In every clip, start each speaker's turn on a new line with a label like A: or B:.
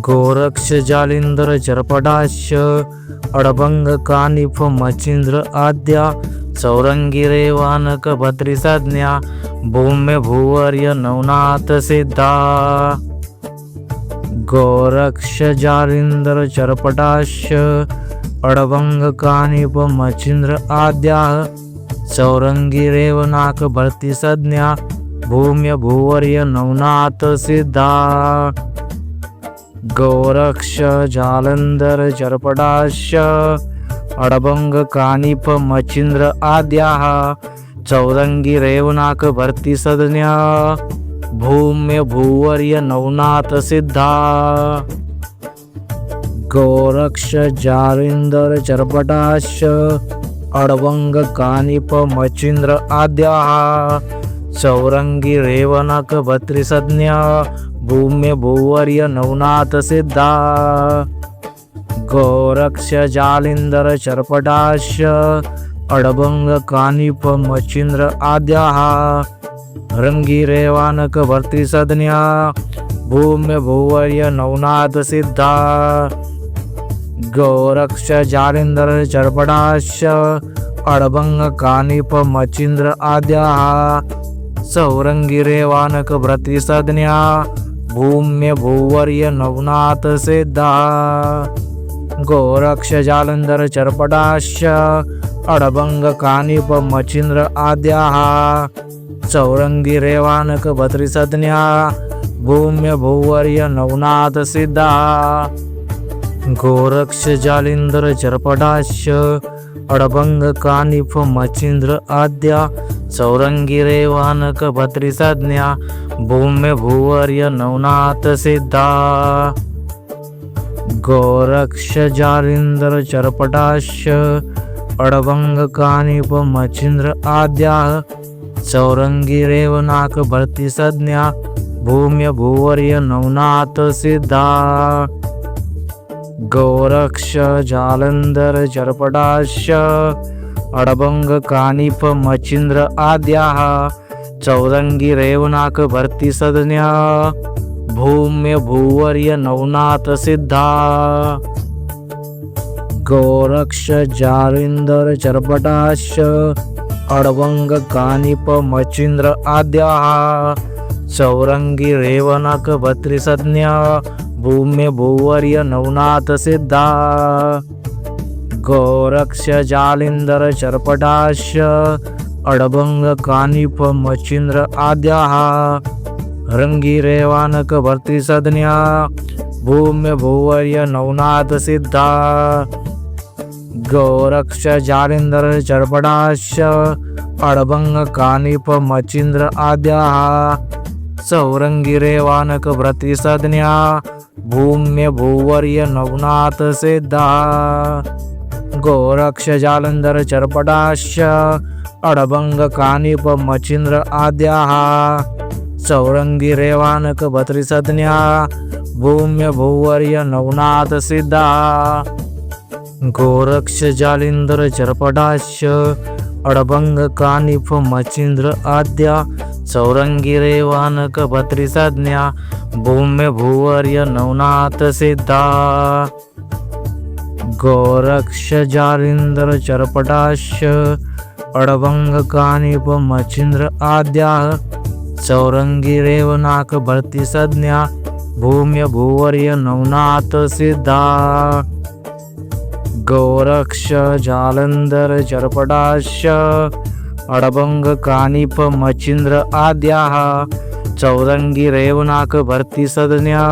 A: गोरक्ष जालिंदर जरपडाश्य अडभंग कानिफ मचिंद्र आद्या चौरंगी रेवानक भद्रिसज्ञा भूम्य भूवर्य नवनाथ सिद्धा गोरक्ष जालिंदर जरपडाश्य अडभंग कानिफ मचिंद्र आद्या चौरंगी रेवनाक भर्तिसज्ञा भूम्य भूवर्य नवनाथ सिद्धा गोरक्ष जालंधर जरपडाश्य अडभंग कानिफ मचिंद्र आद्याः चौरंगी रेवनाक भर्तिसज्ञा भूम्य भूवर्य नवनाथ सिद्धा गोरक्ष जालिंधर जरपडाश्य अडभंग कानिफ मचिंद्र आद्याः चौरंगी रेवनाक भर्तिसज्ञा भूम्य भूवर्य नवनाथ सिद्धा गोरक्ष जालिंदर चरपडाश्य अडभंग कानिफ मचिंद्र आद्याः रंगी रेवानक भर्तिसज्ञा भूम्य भूवर्य नवनाथ सिद्धा गोरक्ष जालिंदर चरपडाश्य अडभंग कानिफ मचिंद्र आद्याः चौरंगी रेवानक भर्तिसज्ञा भूम्य भूवर्य नवनाथ सिद्धा गोरक्ष जालंधर चरपडाश्य अडभंग कानिफ मचिंद्र आद्याः चौरंगी रेवानक भर्तिसज्ञा भूम्य भूवर्य नवनाथ सिद्धा गोरक्ष जालिंधर चरपडाश्य अडभंग कानिफ मचिंद्र आद्या चौरंगी रेवानक भर्तिसज्ञा भूम्य भूवर्य नवनाथ सिद्धा गोरक्ष जालिंधर चरपडाश्य अडभंग कानिफ मचिंद्र आद्याः चौरंगी रेवनाक भर्तिसज्ञा भूम्य भूवर्य नवनाथ सिद्धा गोरक्ष जालंधर चरपडाश्य अडभंग कानिफ मचिंद्र आद्याः चौरंगी रेवनाक भर्तिसज्ञा भूम्य भूवर्य नवनाथ सिद्धा गोरक्ष जालिंधर चरपडाश्य अडभंग कानिफ मचिंद्र आद्याः चौरंगी रेवनाक भर्तिसज्ञा भूम्य भूवर्य नवनाथ सिद्धा गोरक्ष जालिंधर चरपडाश्य अडभंग कानिफ मचिंद्र आद्याः रंगी रेवानक भर्तिसज्ञा भूम्य भूवर्य नवनाथ सिद्धा गोरक्ष जालिंधर चरपडाश्य अडभंग कानिफ मचिंद्र आद्याः चौरंगी रेवानक भर्तिसज्ञा भूम्य भूवर्य नवनाथ सिद्धा गोरक्ष जालंधर चरपडाश्य अडभंग कानिफ मचिंद्र आद्याः चौरंगी रेवानक भर्तिसज्ञा भूम्य भूवर्य नवनाथ सिद्धा गोरक्ष जालिंधर चरपडाश्य अडभंग कानिफ मचिंद्र आद्या चौरंगी रेवानक भर्तिसज्ञा भूम्य भूवर्य नवनाथ सिद्धा गोरक्ष जालिंधर चरपडाश्य अडभंग कानिफ मचिंद्र आद्याः चौरंगी रेवनाक भर्तिसज्ञा भूम्य भूवर्य नवनाथ सिद्धा गोरक्ष जालंधर चरपडाश्य अडभंग कानिफ मचिंद्र आद्याः चौरंगी रेवनाक भर्तिसज्ञा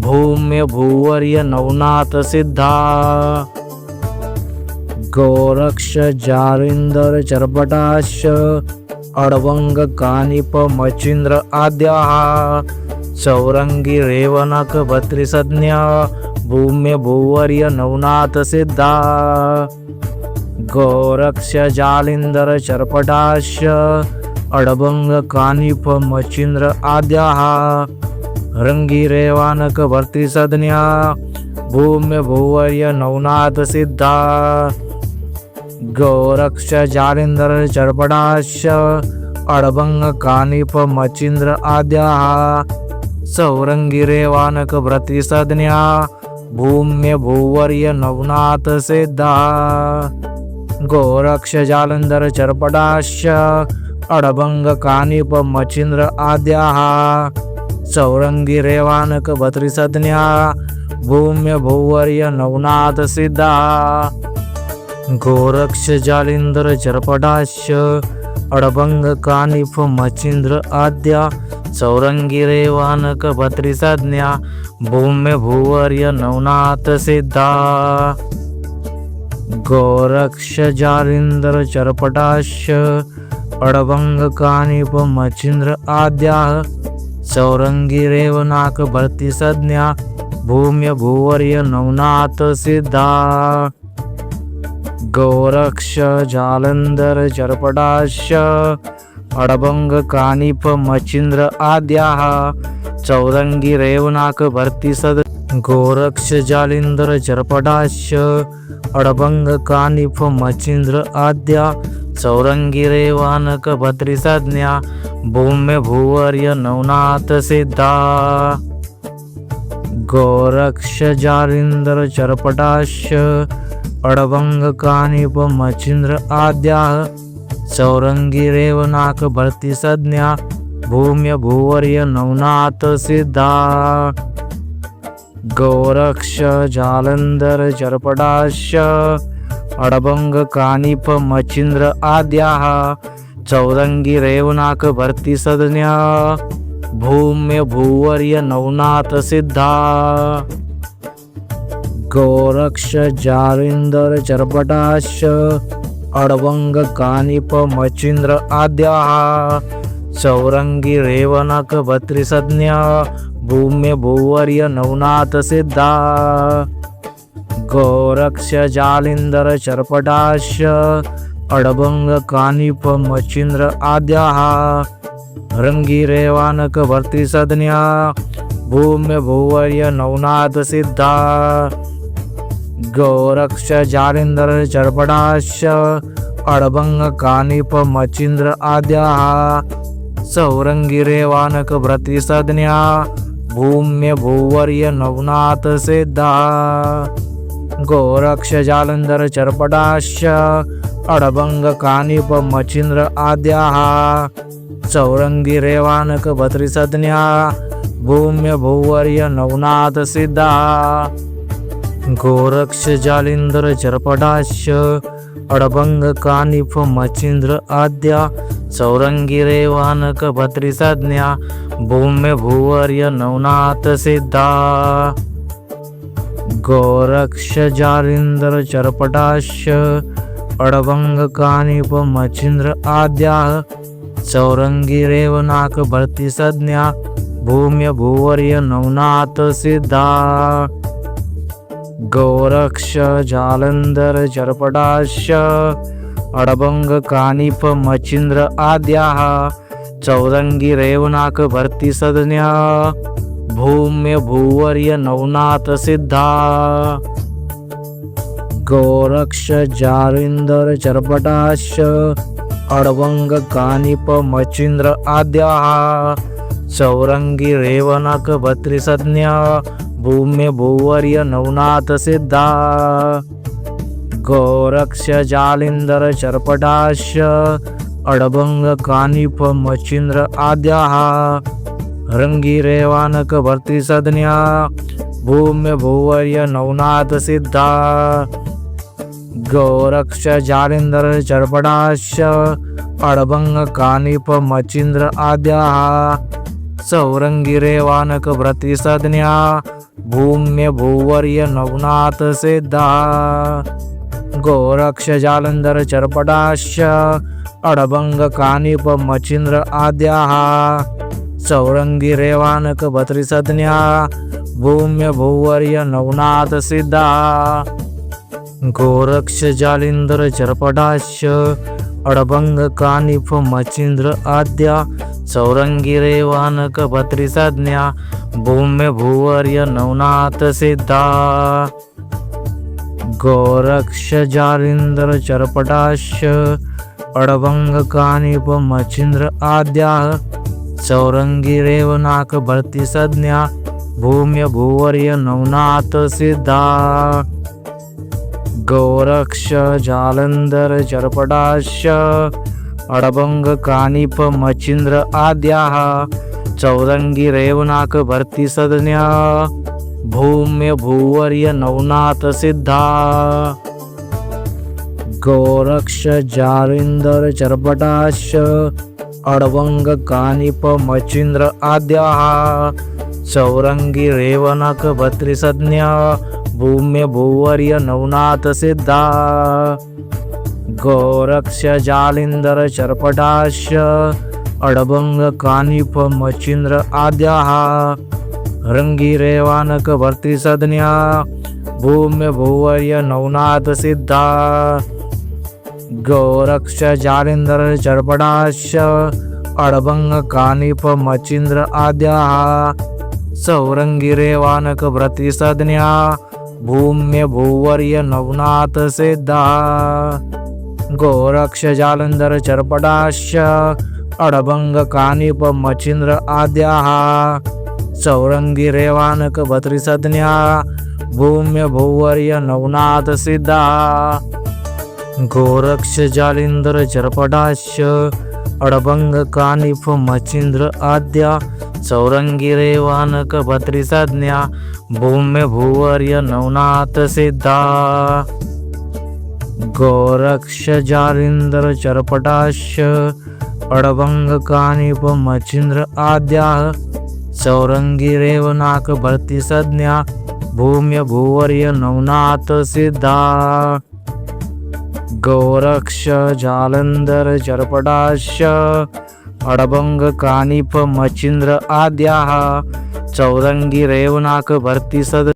A: भूम्य भूवर्य नवनाथ सिद्धा गोरक्ष जालिंधर चरपडाश्य अडभंग कानिफ मचिंद्र आद्याः चौरंगी रेवनाक भर्तिसज्ञा भूम्य भूवर्य नवनाथ सिद्धा गोरक्ष जालिंधर चरपडाश्य अडभंग कानिफ मचिंद्र आद्याः रंगी रेवानक भर्तिसज्ञा भूम्य भूवर्य नवनाथ सिद्धा गोरक्ष जालिंधर चरपडाश्य अडभंग कानिफ मचिंद्र आद्याः सौरंगी रेवानक प्रतिसज्ञा भूम्य भूवर्य नवनाथ सिद्धा गोरक्ष जालंधर चरपटाश्य अडभंग कानिप मचिंद्र आद्याः सौरंगी रेवानक प्रतिसज्ञा भूम्य भूवर्य नवनाथ सिद्धा गोरक्ष जालिंदर चरपटाश्य अडभंग कानिफ मचिंद्र आद्या सौरंगी रेवानक भत्रिसज्ञा भूम्य भूवर्य नवनाथ सिद्धा गोरक्ष जालिंदर चरपटाश्य अडभंग कानिप मचिंद्र आद्या सौरंगी रेवनाक भर्तिसज्ञा भूम्य भूवर्य नवनाथ सिद्धा गोरक्ष जालंधर चरपटाश्य अडभंग कानिप मचिंद्र आद्याः सौरंगी रेवनाक भर्तिसद गोरक्ष जालिंदर चरपटाश्य अडभंग कानिप मचिंद्र आद्या सौरंगी रेवानक भत्रिसज्ञा भूम्य भूवर्य नवनाथ सिद्धा गोरक्ष जालिंदर चरपटाश्य अडभंग कानिप मचिंद्र आद्याः सौरंगी रेवनाक भर्तिसज्ञा भूम्य भूवर्य नवनाथ सिद्धा गोरक्ष जालंधर चरपटाश्य अडभंग कानिप मचिंद्र आद्याः सौरंगी रेवनाक भर्तिसज्ञा भूम्य भूवर्य नवनाथ सिद्धा गोरक्ष जालिंदर चरपटाश्य अडभंग कानिप मचिंद्र आद्याः सौरंगी रेवनक भत्रिसज्ञा भूम्य भूवर्य नवनाथ सिद्धा गोरक्ष जालिंदर चरपटाश्य अडभंग कानिप मचिंद्र आद्याः रंगी रेवानक भर्तिसज्ञा भूम्य भूवर्य नवनाथ सिद्धा गोरक्ष जालिंदर चरपटाश्य अडभंग कानिप मचिंद्र आद्याः सौरंगी रेवानक भर्तिसज्ञा भूम्य भूवर्य नवनाथ सिद्धा गोरक्ष जालंधर चरपटाश्य अडभंग कानिप मचिंद्र आद्याः सौरंगी रेवानक भत्रिसज्ञा भूम्य भूवर्य नवनाथ सिद्धा गोरक्ष जालिंदर चरपटाश्य अडभंग कानिप मचिंद्र आद्या सौरंगी रेवानक भत्रिसज्ञा भूम्य भूवर्य नवनाथ सिद्धा गोरक्ष जालिंदर चरपटाश्य अडभंग कानिप मचिंद्र आद्याः सौरंगी रेवनाक भर्तिसज्ञा भूम्य भूवर्य नवनाथ सिद्धा गोरक्ष जालंधर चरपटाश्य अडभंग कानिप मचिंद्र आद्याः सौरंगी रेवनाक भर्तिसज्ञा भूम्य भूवर्य नवनाथ सिद्धा गोरक्ष जालिंदर चरपटाश्य अडभंग कानिप मचिंद्र आद्याः सौरंगी रेवनक भत्रिसज्ञा भूम्य भूवर्य नवनाथ सिद्धा गोरक्ष जालिंदर चरपटाश्य अडभंग कानिप मचिंद्र आद्याः रंगी रेवानक भर्तिसज्ञा भूम्य भूवर्य नवनाथ सिद्धा गोरक्ष जालिंदर चरपटाश्य अडभंग कानिप मचिंद्र आद्याः सौरंगी रेवानक भर्तिसज्ञा भूम्य भूवर्य नवनाथ सिद्धा गोरक्ष जालंधर चरपटाश्य अडभंग कानिप मचिंद्र आद्याः सौरंगी रेवानक भर्तिसज्ञा भूम्य भूवर्य नवनाथ सिद्धा गोरक्ष जालिंदर चरपटाश्य अडभंग कानिप मचिंद्र आद्या सौरंगी रेवानक भर्तिसज्ञा भूम्य भूवर्य नवनाथ सिद्धा गोरक्ष जालिंदर चरपटाश्य अडभंग कानिप मचिंद्र आद्याः चौरंगी रेवनाक भरती संज्ञा भूम्य भूवर्य नवनाथ सिद्धा गौरक्ष जालंधर चरपटाश अडभंग कानिप मचिंद्र आद्याः चौरंगी रेवनाक भरती संज्ञा भूम्य भूवर्य नवनाथ सिद्धा गौरक्ष जालिंदर चरपटाश अडभंग कानिप मचिंद्र आद्याः चौरंगी रेवनक भर्तृसंज्ञा भूम्य भूवर्य नवनाथ सिद्धा गौरक्ष जालिंदर चरपटाश अडभंग कानिप मचिंद्र आद्याः रंगी रेवानक भर्तृसंज्ञा भूम्य भूवर्य नवनाथ सिद्धा गौरक्ष जालिंदर चरपटाश अडभंग कानिप मचिंद्र आद्याः चौरंगी रेवानक भर्तृसंज्ञा भूम्य भूवर्य नवनाथ सिद्धा गौरक्ष जालंधर चरपटाश अडभंग कानिप मचिंद्र आद्याः चौरंगी रेवानक भर्तृसंज्ञा भूम्य भूवर्य नवनाथ सिद्धा गौरक्ष जालिंदर चरपटाश अडभंग कानिप मचिंद्र आद्या चौरंगी रेवानक भर्तृसंज्ञा भूम्य भूवर्य नवनाथ सिद्धा गौरक्ष जालिंदर चरपटाश अडभंग कानिप मचिंद्र आद्याः चौरंगी रेवनाक भर्तृसंज्ञा भूम्य भूवर्य नवनाथ सिद्धा गौरक्ष जालंधर चरपटाश अडभंग कानिप मचिंद्र आद्याः चौरंगी रेवनाक भर्तृसंज्ञा